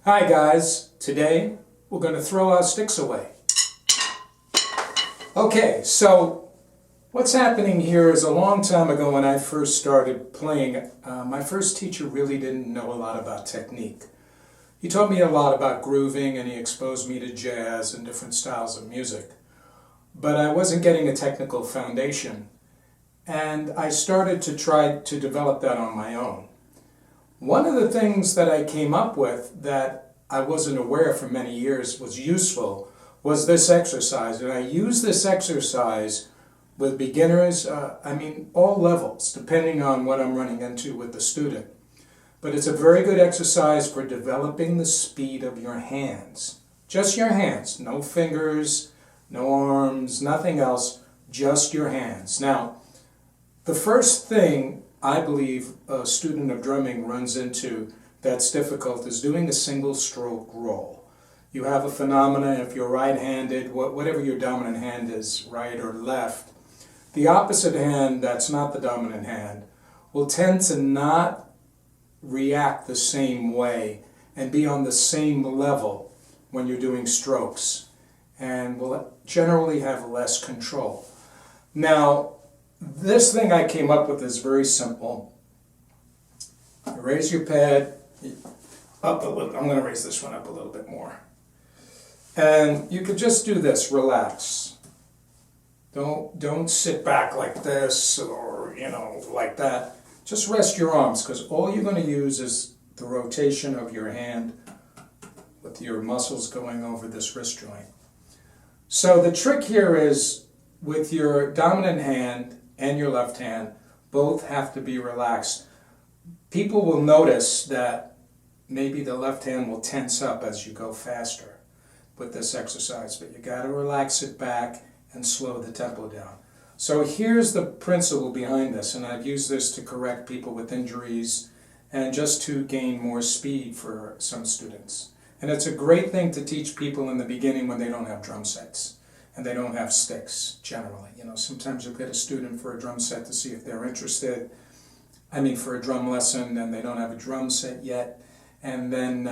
Hi guys, today we're going to throw our sticks away. Okay, so what's happening here is a long time ago when I first started playing, my first teacher really didn't know a lot about technique. He taught me a lot about grooving and he exposed me to jazz and different styles of music. But I wasn't getting a technical foundation and I started to try to develop that on my own. One of the things that I came up with that I wasn't aware for many years was useful was this exercise. And I use this exercise with beginners, all levels, depending on what I'm running into with the student. But it's a very good exercise for developing the speed of your hands. Just your hands, no fingers, no arms, nothing else, just your hands. Now, the first thing I believe a student of drumming runs into that's difficult is doing a single stroke roll. You have a phenomenon if you're right-handed, whatever your dominant hand is, right or left, the opposite hand that's not the dominant hand will tend to not react the same way and be on the same level when you're doing strokes and will generally have less control. Now, this thing I came up with is very simple. You raise your pad up a little. I'm going to raise this one up a little bit more. And you could just do this, relax. Don't sit back like this or, like that. Just rest your arms because all you're going to use is the rotation of your hand with your muscles going over this wrist joint. So the trick here is with your dominant hand and your left hand, both have to be relaxed. People will notice that maybe the left hand will tense up as you go faster with this exercise, but you got to relax it back and slow the tempo down. So here's the principle behind this, and I've used this to correct people with injuries and just to gain more speed for some students. And it's a great thing to teach people in the beginning when they don't have drum sets and they don't have sticks generally. Sometimes you'll get a student for a drum set to see if they're interested. For a drum lesson, and they don't have a drum set yet. And then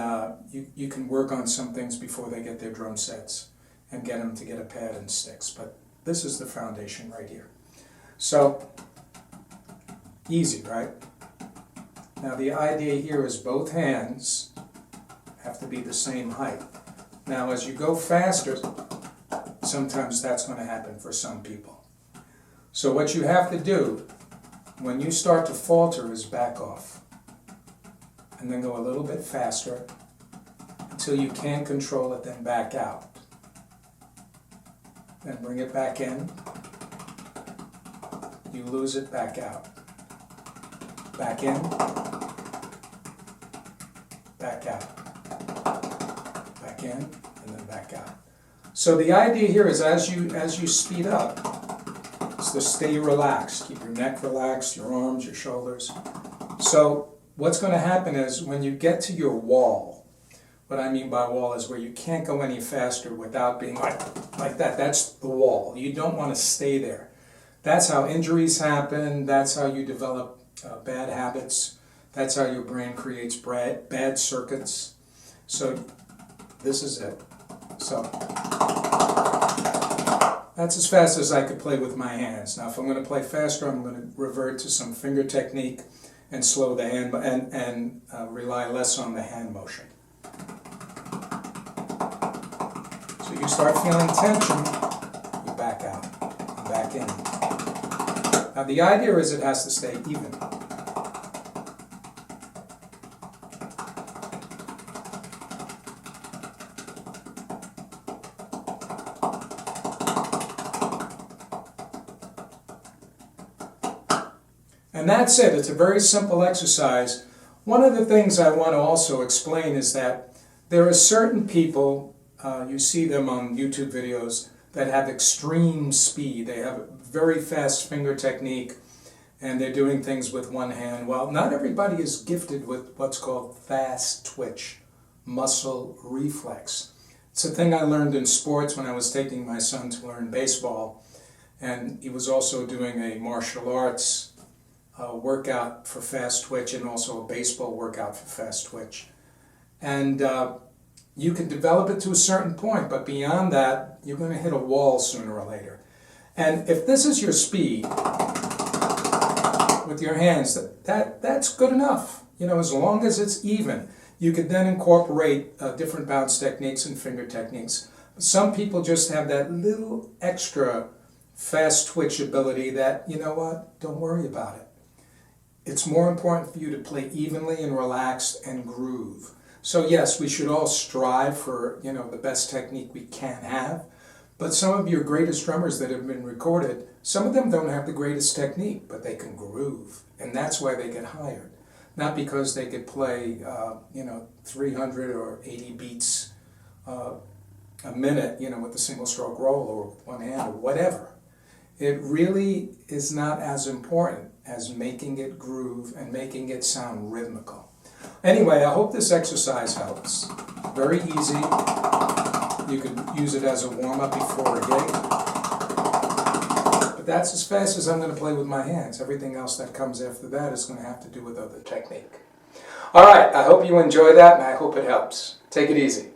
you can work on some things before they get their drum sets and get them to get a pad and sticks. But this is the foundation right here. So, easy, right? Now the idea here is both hands have to be the same height. Now as you go faster, sometimes that's going to happen for some people. So what you have to do when you start to falter is back off and then go a little bit faster until you can't control it, then back out. Then bring it back in. You lose it, back out. Back in. Back out. Back in, and then back out. So the idea here is as you speed up, is to stay relaxed. Keep your neck relaxed, your arms, your shoulders. So what's going to happen is when you get to your wall, what I mean by wall is where you can't go any faster without being like that. That's the wall. You don't want to stay there. That's how injuries happen. That's how you develop bad habits. That's how your brain creates bad circuits. So this is it. So that's as fast as I could play with my hands. Now if I'm going to play faster, I'm going to revert to some finger technique and slow the hand and rely less on the hand motion. So you start feeling tension, you back out, and back in. Now the idea is it has to stay even. And that's it. It's a very simple exercise. One of the things I want to also explain is that there are certain people, you see them on YouTube videos, that have extreme speed. They have a very fast finger technique and they're doing things with one hand. Well, not everybody is gifted with what's called fast twitch, muscle reflex. It's a thing I learned in sports when I was taking my son to learn baseball, and he was also doing a martial arts workout for fast twitch and also a baseball workout for fast twitch. And you can develop it to a certain point, but beyond that, you're going to hit a wall sooner or later. And if this is your speed with your hands, that's good enough. You know, as long as it's even. You could then incorporate different bounce techniques and finger techniques. Some people just have that little extra fast twitch ability that, you know what, don't worry about it. It's more important for you to play evenly and relaxed and groove. So yes, we should all strive for, you know, the best technique we can have. But some of your greatest drummers that have been recorded, some of them don't have the greatest technique, but they can groove. And that's why they get hired. Not because they could play, 300 or 80 beats a minute, with a single stroke roll or with one hand or whatever. It really is not as important as making it groove and making it sound rhythmical. Anyway, I hope this exercise helps. Very easy. You could use it as a warm-up before a gig. But that's as fast as I'm going to play with my hands. Everything else that comes after that is going to have to do with other technique. All right, I hope you enjoy that and I hope it helps. Take it easy.